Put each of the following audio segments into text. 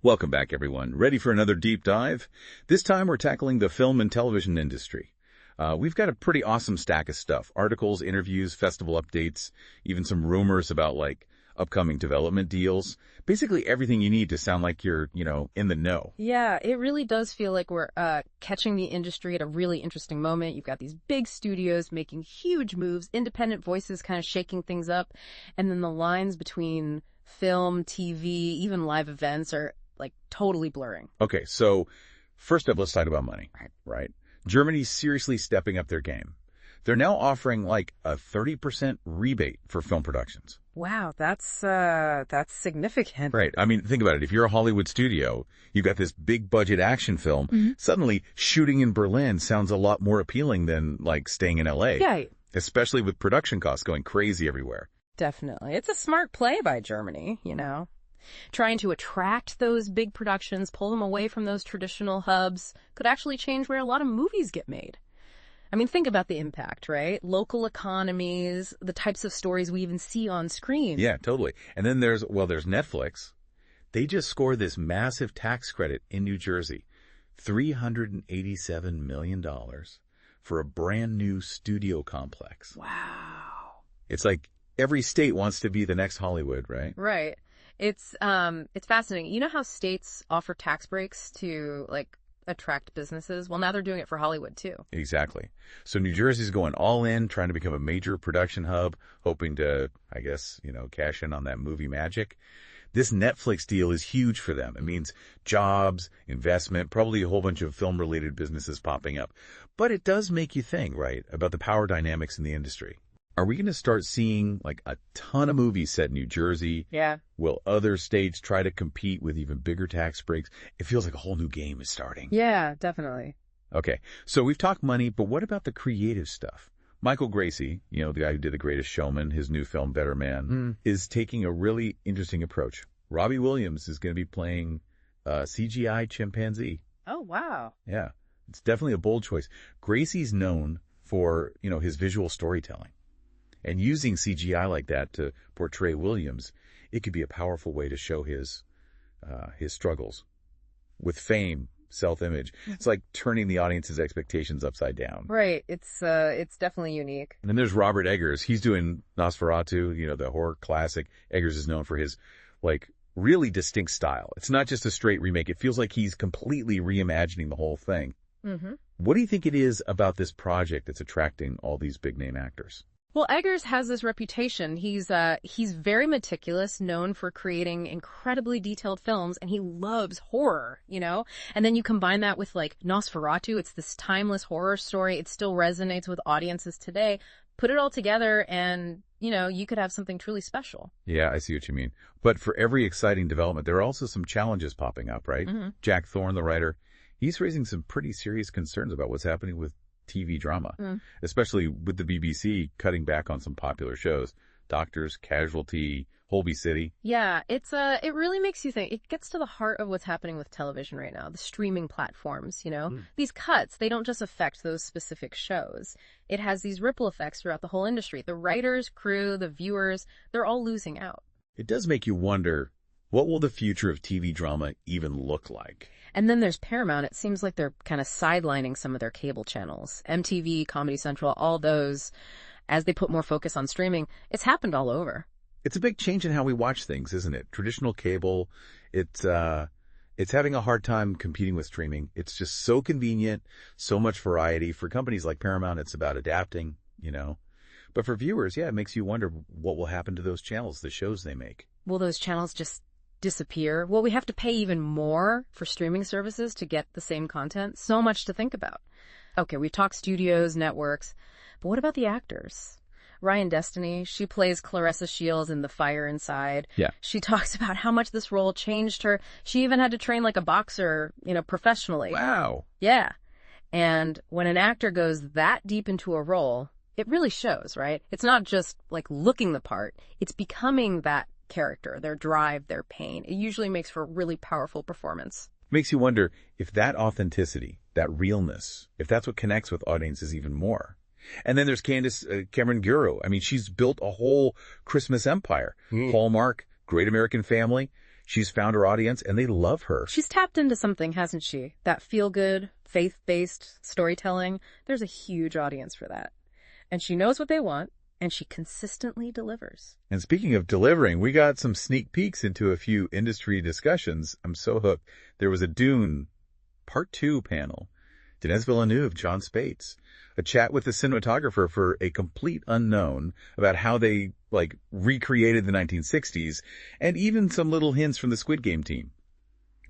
Welcome back, everyone. Ready for another deep dive? This time we're tackling the film and television industry. We've got a pretty awesome stack of stuff. Articles, interviews, festival updates, even some rumors about, upcoming development deals. Basically everything you need to sound like you're, in the know. Yeah, it really does feel like we're catching the industry at a really interesting moment. You've got these big studios making huge moves, independent voices kind of shaking things up, and then the lines between film, TV, even live events are totally blurring. Okay, so first up, let's talk about money, right? Germany's seriously stepping up their game. They're now offering a 30% rebate for film productions. Wow, that's significant. Right. I mean, think about it. If you're a Hollywood studio, you've got this big budget action film, suddenly shooting in Berlin sounds a lot more appealing than staying in LA. Yeah. Especially with production costs going crazy everywhere. Definitely. It's a smart play by Germany, Trying to attract those big productions, pull them away from those traditional hubs, could actually change where a lot of movies get made. I mean, think about the impact, right? Local economies, the types of stories we even see on screen. Yeah, totally. And then there's Netflix. They just scored this massive tax credit in New Jersey, $387 million for a brand new studio complex. Wow. It's like every state wants to be the next Hollywood, right? Right. It's fascinating. You know how states offer tax breaks to attract businesses? Well, now they're doing it for Hollywood too. Exactly. So New Jersey's going all in, trying to become a major production hub, hoping to, I guess, cash in on that movie magic. This Netflix deal is huge for them. It means jobs, investment, probably a whole bunch of film-related businesses popping up. But it does make you think, right, about the power dynamics in the industry. Are we going to start seeing a ton of movies set in New Jersey? Yeah. Will other states try to compete with even bigger tax breaks? It feels like a whole new game is starting. Yeah, definitely. Okay, so we've talked money, but what about the creative stuff? Michael Gracie, the guy who did The Greatest Showman, his new film, Better Man, is taking a really interesting approach. Robbie Williams is going to be playing a CGI chimpanzee. Oh, wow. Yeah, it's definitely a bold choice. Gracie's known for, his visual storytelling. And using CGI like that to portray Williams, it could be a powerful way to show his struggles with fame, self-image. It's like turning the audience's expectations upside down. Right. It's definitely unique. And then there's Robert Eggers. He's doing Nosferatu, the horror classic. Eggers is known for his, really distinct style. It's not just a straight remake. It feels like he's completely reimagining the whole thing. Mm-hmm. What do you think it is about this project that's attracting all these big-name actors? Well, Eggers has this reputation. He's very meticulous, known for creating incredibly detailed films, and he loves horror, And then you combine that with Nosferatu. It's this timeless horror story. It still resonates with audiences today. Put it all together and, you could have something truly special. Yeah, I see what you mean. But for every exciting development, there are also some challenges popping up, right? Mm-hmm. Jack Thorne, the writer, he's raising some pretty serious concerns about what's happening with TV drama, especially with the BBC cutting back on some popular shows. Doctors, Casualty, Holby City. Yeah, it really makes you think. It gets to the heart of what's happening with television right now, the streaming platforms, These cuts, they don't just affect those specific shows. It has these ripple effects throughout the whole industry. The writers, crew, the viewers, they're all losing out. It does make you wonder, what will the future of TV drama even look like? And then there's Paramount. It seems like they're kind of sidelining some of their cable channels. MTV, Comedy Central, all those, as they put more focus on streaming. It's happened all over. It's a big change in how we watch things, isn't it? Traditional cable, it's having a hard time competing with streaming. It's just so convenient, so much variety. For companies like Paramount, it's about adapting, But for viewers, it makes you wonder what will happen to those channels, the shows they make. Will those channels just disappear? Will we have to pay even more for streaming services to get the same content? So much to think about. Okay, we've talked studios, networks, but what about the actors? Ryan Destiny, she plays Claressa Shields in The Fire Inside. Yeah. She talks about how much this role changed her. She even had to train like a boxer, professionally. Wow. Yeah. And when an actor goes that deep into a role, it really shows, right? It's not just looking the part. It's becoming that character, their drive, their pain. It usually makes for a really powerful performance. Makes you wonder if that authenticity, that realness, if that's what connects with audiences even more. And then there's Cameron Guru. I mean, she's built a whole Christmas empire. Hallmark, Great American Family. She's found her audience, and they love her. She's tapped into something, hasn't she? That feel-good, faith-based storytelling. There's a huge audience for that. And she knows what they want, and she consistently delivers. And speaking of delivering, we got some sneak peeks into a few industry discussions. I'm so hooked. There was a Dune Part 2 panel. Denis Villeneuve, John Spates. A chat with the cinematographer for A Complete Unknown about how they, recreated the 1960s, and even some little hints from the Squid Game team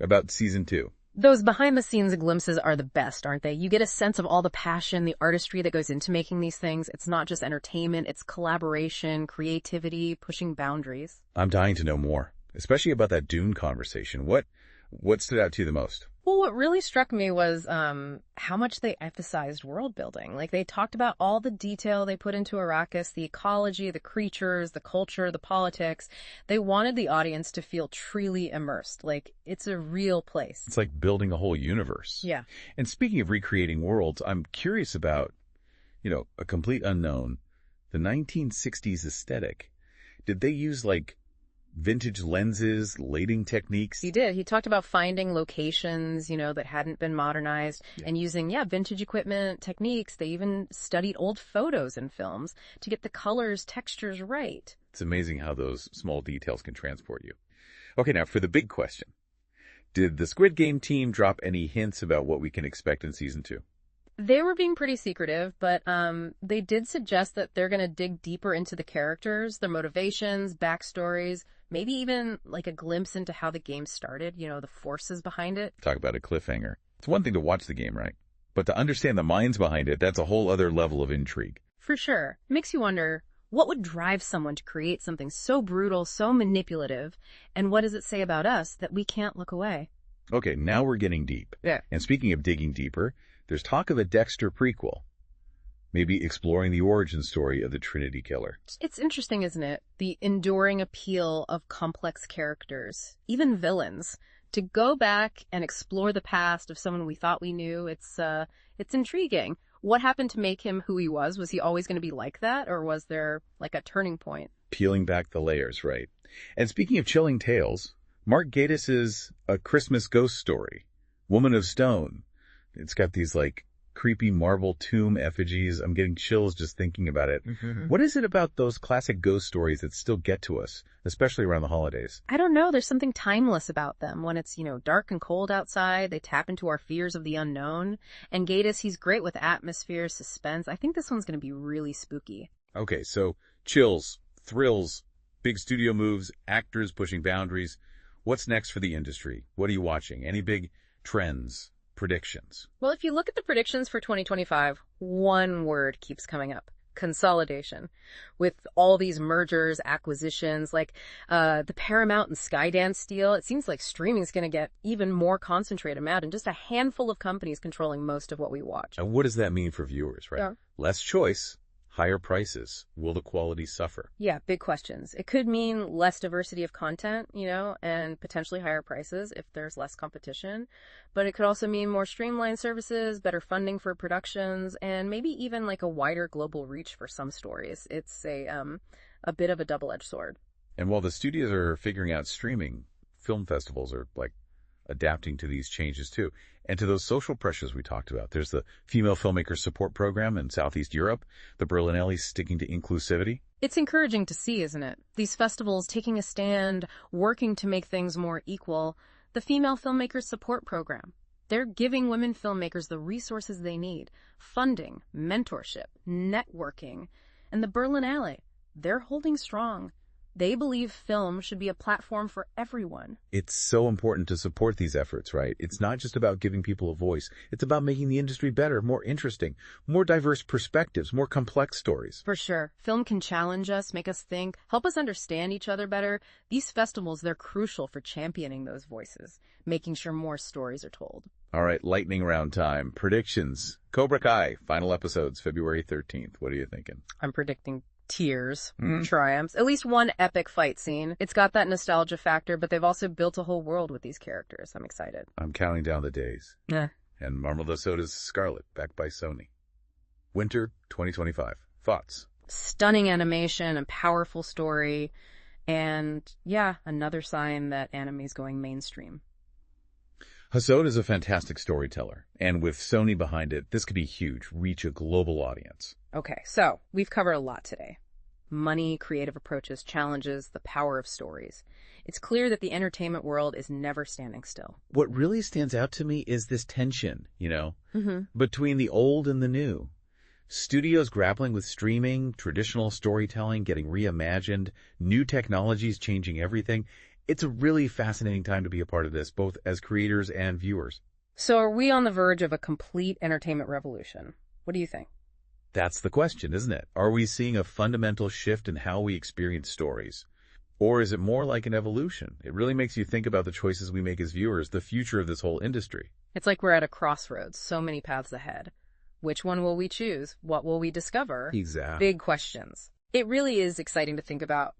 about season 2. Those behind-the-scenes glimpses are the best, aren't they? You get a sense of all the passion, the artistry that goes into making these things. It's not just entertainment, it's collaboration, creativity, pushing boundaries. I'm dying to know more, especially about that Dune conversation. What stood out to you the most? Well, what really struck me was how much they emphasized world building. They talked about all the detail they put into Arrakis, the ecology, the creatures, the culture, the politics. They wanted the audience to feel truly immersed. It's a real place. It's like building a whole universe. Yeah. And speaking of recreating worlds, I'm curious about, A Complete Unknown, the 1960s aesthetic. Did they use vintage lenses, lighting techniques? He did. He talked about finding locations, that hadn't been modernized and using, vintage equipment, techniques. They even studied old photos and films to get the colors, textures right. It's amazing how those small details can transport you. Okay, now for the big question. Did the Squid Game team drop any hints about what we can expect in season 2? They were being pretty secretive, but they did suggest that they're going to dig deeper into the characters, their motivations, backstories, maybe even a glimpse into how the game started, the forces behind it. Talk about a cliffhanger. It's one thing to watch the game, right? But to understand the minds behind it, that's a whole other level of intrigue. For sure. It makes you wonder, what would drive someone to create something so brutal, so manipulative, and what does it say about us that we can't look away? Okay, now we're getting deep. Yeah. And speaking of digging deeper, there's talk of a Dexter prequel, maybe exploring the origin story of the Trinity Killer. It's interesting, isn't it? The enduring appeal of complex characters, even villains. To go back and explore the past of someone we thought we knew, it's intriguing. What happened to make him who he was? Was he always going to be like that, or was there a turning point? Peeling back the layers, right? And speaking of chilling tales, Mark Gatiss' A Christmas Ghost Story, Woman of Stone. It's got these creepy marble tomb effigies. I'm getting chills just thinking about it. Mm-hmm. What is it about those classic ghost stories that still get to us, especially around the holidays? I don't know. There's something timeless about them. When it's, dark and cold outside, they tap into our fears of the unknown. And Gatiss, he's great with atmosphere, suspense. I think this one's going to be really spooky. Okay, so chills, thrills, big studio moves, actors pushing boundaries. What's next for the industry? What are you watching? Any big trends? Predictions? Well, if you look at the predictions for 2025, one word keeps coming up: consolidation. With all these mergers, acquisitions, the Paramount and Skydance deal, it seems like streaming is going to get even more concentrated amount and just a handful of companies controlling most of what we watch. And what does that mean for viewers, right? Yeah. Less choice, higher prices. Will the quality suffer? Yeah, big questions. It could mean less diversity of content, and potentially higher prices if there's less competition. But it could also mean more streamlined services, better funding for productions, and maybe even a wider global reach for some stories. It's a bit of a double-edged sword. And while the studios are figuring out streaming, film festivals are adapting to these changes too. And to those social pressures we talked about. There's the Female Filmmakers Support Program in Southeast Europe, the Berlinelli's sticking to inclusivity. It's encouraging to see, isn't it? These festivals taking a stand, working to make things more equal. The Female Filmmakers Support Program. They're giving women filmmakers the resources they need: funding, mentorship, networking. And the Berlinale, they're holding strong. They believe film should be a platform for everyone. It's so important to support these efforts, right? It's not just about giving people a voice. It's about making the industry better, more interesting, more diverse perspectives, more complex stories. For sure. Film can challenge us, make us think, help us understand each other better. These festivals, they're crucial for championing those voices, making sure more stories are told. All right, lightning round time. Predictions. Cobra Kai, final episodes, February 13th. What are you thinking? I'm predicting tears, triumphs, at least one epic fight scene. It's got that nostalgia factor, but they've also built a whole world with these characters. I'm excited. I'm counting down the days. Yeah. And Marmalade Soda's Scarlet, backed by Sony. Winter 2025. Thoughts? Stunning animation, a powerful story, And yeah, another sign that anime is going mainstream. Hasod is a fantastic storyteller, and with Sony behind it, this could be huge, reach a global audience. Okay, so we've covered a lot today. Money, creative approaches, challenges, the power of stories. It's clear that the entertainment world is never standing still. What really stands out to me is this tension, between the old and the new. Studios grappling with streaming, traditional storytelling getting reimagined, new technologies changing everything. It's a really fascinating time to be a part of this, both as creators and viewers. So are we on the verge of a complete entertainment revolution? What do you think? That's the question, isn't it? Are we seeing a fundamental shift in how we experience stories? Or is it more like an evolution? It really makes you think about the choices we make as viewers, the future of this whole industry. It's like we're at a crossroads, so many paths ahead. Which one will we choose? What will we discover? Exactly. Big questions. It really is exciting to think about,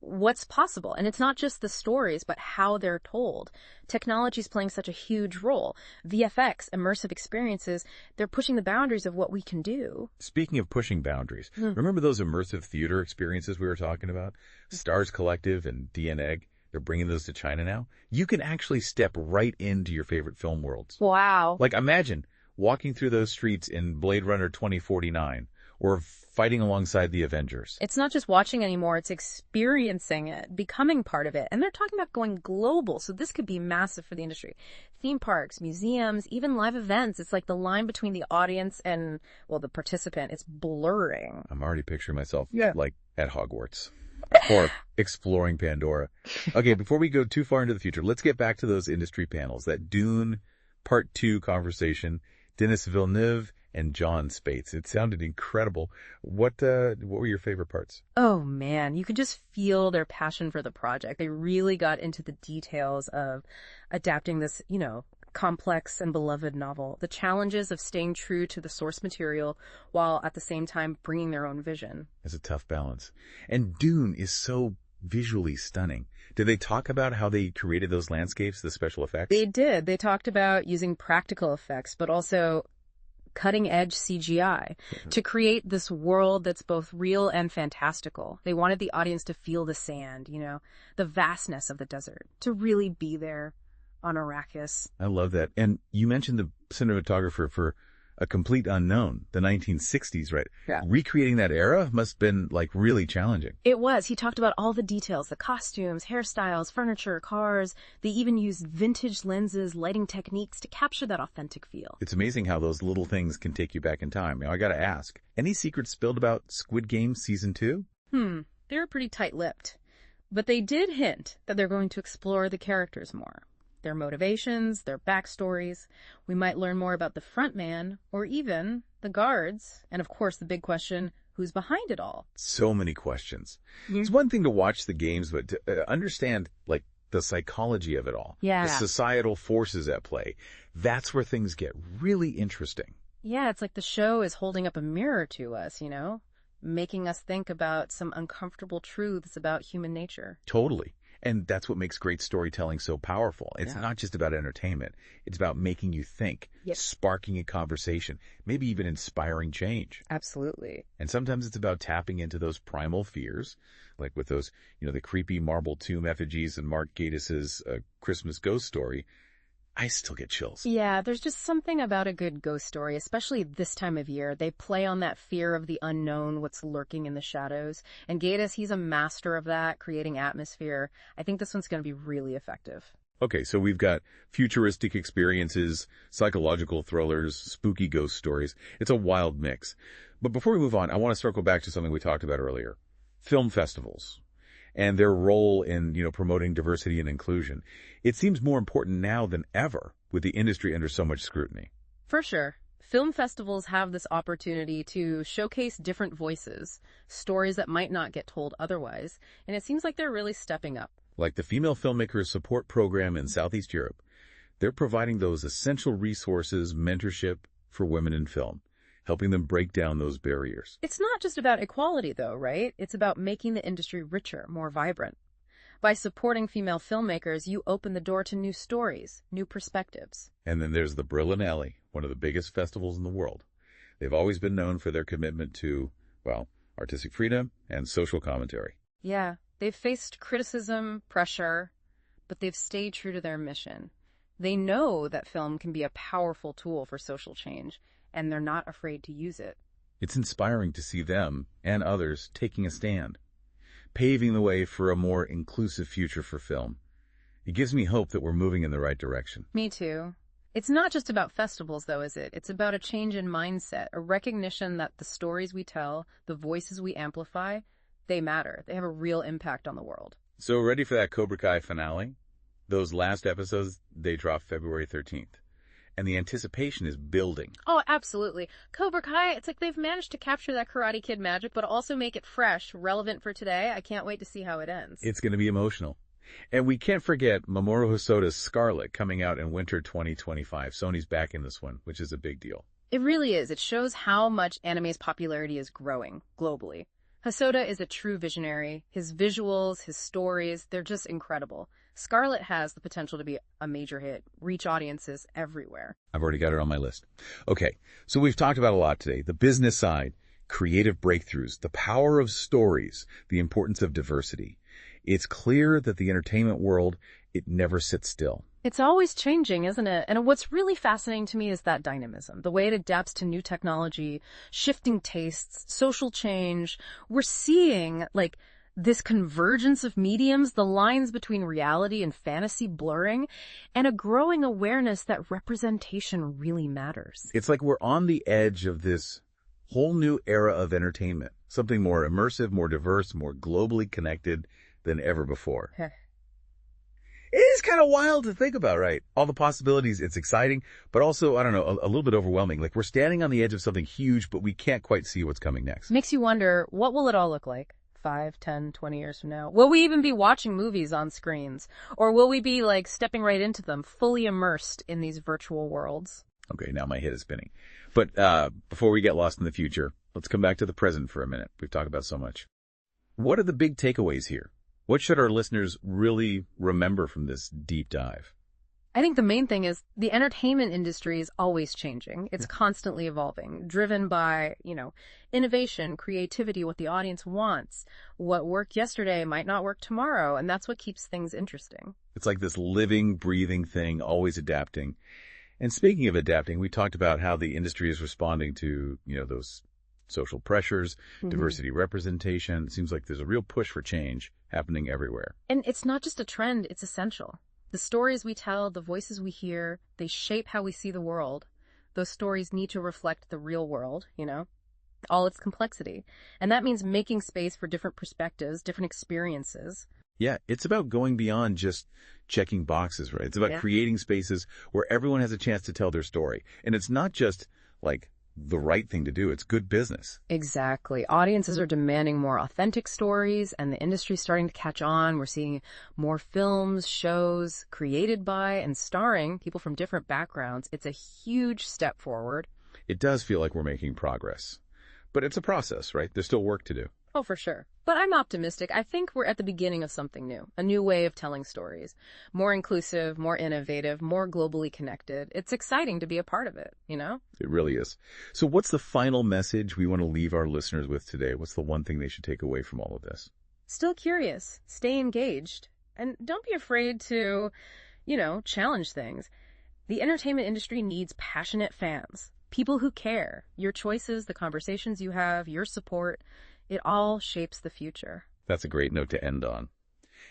what's possible. And it's not just the stories, but how they're told. Technology is playing such a huge role. VFX, immersive experiences, they're pushing the boundaries of what we can do. Speaking of pushing boundaries, remember those immersive theater experiences we were talking about? Stars Collective and DNEG, they're bringing those to China now. You can actually step right into your favorite film worlds. Wow. Like imagine walking through those streets in Blade Runner 2049 or fighting alongside the Avengers. It's not just watching anymore, it's experiencing it, becoming part of it. And they're talking about going global, so this could be massive for the industry. Theme parks, museums, even live events. It's like the line between the audience and, the participant, it's blurring. I'm already picturing myself like at Hogwarts or exploring Pandora. Okay, before we go too far into the future, let's get back to those industry panels, that Dune Part 2 conversation, Denis Villeneuve and John Spates. It sounded incredible. What were your favorite parts? Oh man, you could just feel their passion for the project. They really got into the details of adapting this, complex and beloved novel. The challenges of staying true to the source material while at the same time bringing their own vision. It's a tough balance. And Dune is so visually stunning. Did they talk about how they created those landscapes, the special effects? They did. They talked about using practical effects, but also cutting-edge CGI to create this world that's both real and fantastical. They wanted the audience to feel the sand, the vastness of the desert, to really be there on Arrakis. I love that. And you mentioned the cinematographer for A Complete Unknown, the 1960s, right? Yeah. Recreating that era must have been really challenging. It was. He talked about all the details, the costumes, hairstyles, furniture, cars. They even used vintage lenses, lighting techniques to capture that authentic feel. It's amazing how those little things can take you back in time. Now, I gotta ask, any secrets spilled about Squid Game Season 2? They were pretty tight-lipped. But they did hint that they're going to explore the characters more. Their motivations, their backstories. We might learn more about the front man, or even the guards. And of course, the big question, who's behind it all? So many questions. It's one thing to watch the games, but to understand, the psychology of it all. Yeah. The societal forces at play. That's where things get really interesting. Yeah, it's like the show is holding up a mirror to us, making us think about some uncomfortable truths about human nature. Totally. And that's what makes great storytelling so powerful. It's not just about entertainment. It's about making you think, sparking a conversation, maybe even inspiring change. Absolutely. And sometimes it's about tapping into those primal fears, like with those, the creepy marble tomb effigies in Mark Gatiss's Christmas Ghost Story. I still get chills. Yeah, there's just something about a good ghost story, especially this time of year. They play on that fear of the unknown, what's lurking in the shadows. And Gatiss, he's a master of that, creating atmosphere. I think this one's going to be really effective. Okay, so we've got futuristic experiences, psychological thrillers, spooky ghost stories. It's a wild mix. But before we move on, I want to circle back to something we talked about earlier. Film festivals and their role in, promoting diversity and inclusion. It seems more important now than ever with the industry under so much scrutiny. For sure. Film festivals have this opportunity to showcase different voices, stories that might not get told otherwise, and it seems like they're really stepping up. Like the Female Filmmakers Support Program in Southeast Europe, they're providing those essential resources, mentorship for women in film, helping them break down those barriers. It's not just about equality, though, right? It's about making the industry richer, more vibrant. By supporting female filmmakers, you open the door to new stories, new perspectives. And then there's the Berlinale, one of the biggest festivals in the world. They've always been known for their commitment to, artistic freedom and social commentary. Yeah, They've faced criticism, pressure, but they've stayed true to their mission. They know that film can be a powerful tool for social change, and they're not afraid to use it. It's inspiring to see them and others taking a stand, paving the way for a more inclusive future for film. It gives me hope that we're moving in the right direction. Me too. It's not just about festivals, though, is it? It's about a change in mindset, a recognition that the stories we tell, the voices we amplify, they matter. They have a real impact on the world. So ready for that Cobra Kai finale? Those last episodes, they drop February 13th. And the anticipation is building. Oh, absolutely. Cobra Kai, it's like they've managed to capture that Karate Kid magic, but also make it fresh, relevant for today. I can't wait to see how it ends. It's going to be emotional. And we can't forget Mamoru Hosoda's Scarlet coming out in winter 2025. Sony's back in this one, which is a big deal. It really is. It shows how much anime's popularity is growing globally. Hosoda is a true visionary. His visuals, his stories, they're just incredible. Scarlet has the potential to be a major hit, reach audiences everywhere. I've already got it on my list. Okay, so we've talked about a lot today. The business side, creative breakthroughs, the power of stories, the importance of diversity. It's clear that the entertainment world, it never sits still. It's always changing, isn't it? And what's really fascinating to me is that dynamism, the way it adapts to new technology, shifting tastes, social change. We're seeing, this convergence of mediums, the lines between reality and fantasy blurring, and a growing awareness that representation really matters. It's like we're on the edge of this whole new era of entertainment, something more immersive, more diverse, more globally connected than ever before. It is kind of wild to think about, right? All the possibilities, it's exciting, but also, I don't know, a little bit overwhelming. Like we're standing on the edge of something huge, but we can't quite see what's coming next. Makes you wonder, what will it all look like 5, 10, 20 years from now? Will we even be watching movies on screens? Or will we be stepping right into them, fully immersed in these virtual worlds? Okay, now my head is spinning. But before we get lost in the future, let's come back to the present for a minute. We've talked about so much. What are the big takeaways here? What should our listeners really remember from this deep dive? I think the main thing is the entertainment industry is always changing. It's constantly evolving, driven by, innovation, creativity, what the audience wants. What worked yesterday might not work tomorrow, and that's what keeps things interesting. It's like this living, breathing thing, always adapting. And speaking of adapting, we talked about how the industry is responding to, those social pressures, diversity representation. It seems like there's a real push for change happening everywhere. And it's not just a trend, it's essential. The stories we tell, the voices we hear, they shape how we see the world. Those stories need to reflect the real world, all its complexity. And that means making space for different perspectives, different experiences. Yeah, it's about going beyond just checking boxes, right? It's about creating spaces where everyone has a chance to tell their story. And it's not just the right thing to do. It's good business. Exactly. Audiences are demanding more authentic stories, and the industry's starting to catch on. We're seeing more films, shows created by and starring people from different backgrounds. It's a huge step forward. It does feel like we're making progress. But it's a process, right? There's still work to do. Oh, for sure. But I'm optimistic. I think we're at the beginning of something new, a new way of telling stories. More inclusive, more innovative, more globally connected. It's exciting to be a part of it, It really is. So what's the final message we want to leave our listeners with today? What's the one thing they should take away from all of this? Still curious. Stay engaged. And don't be afraid to, challenge things. The entertainment industry needs passionate fans. People who care. Your choices, the conversations you have, your support. It all shapes the future. That's a great note to end on.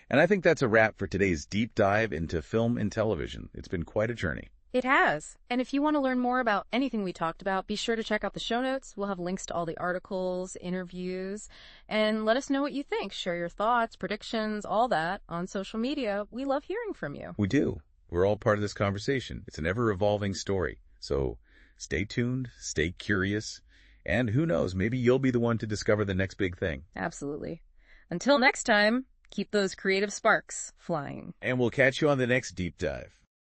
And I think that's a wrap for today's deep dive into film and television. It's been quite a journey. It has. And if you want to learn more about anything we talked about, be sure to check out the show notes. We'll have links to all the articles, interviews, and let us know what you think. Share your thoughts, predictions, all that on social media. We love hearing from you. We do. We're all part of this conversation. It's an ever-evolving story. So stay tuned, stay curious. And who knows, maybe you'll be the one to discover the next big thing. Absolutely. Until next time, keep those creative sparks flying. And we'll catch you on the next deep dive.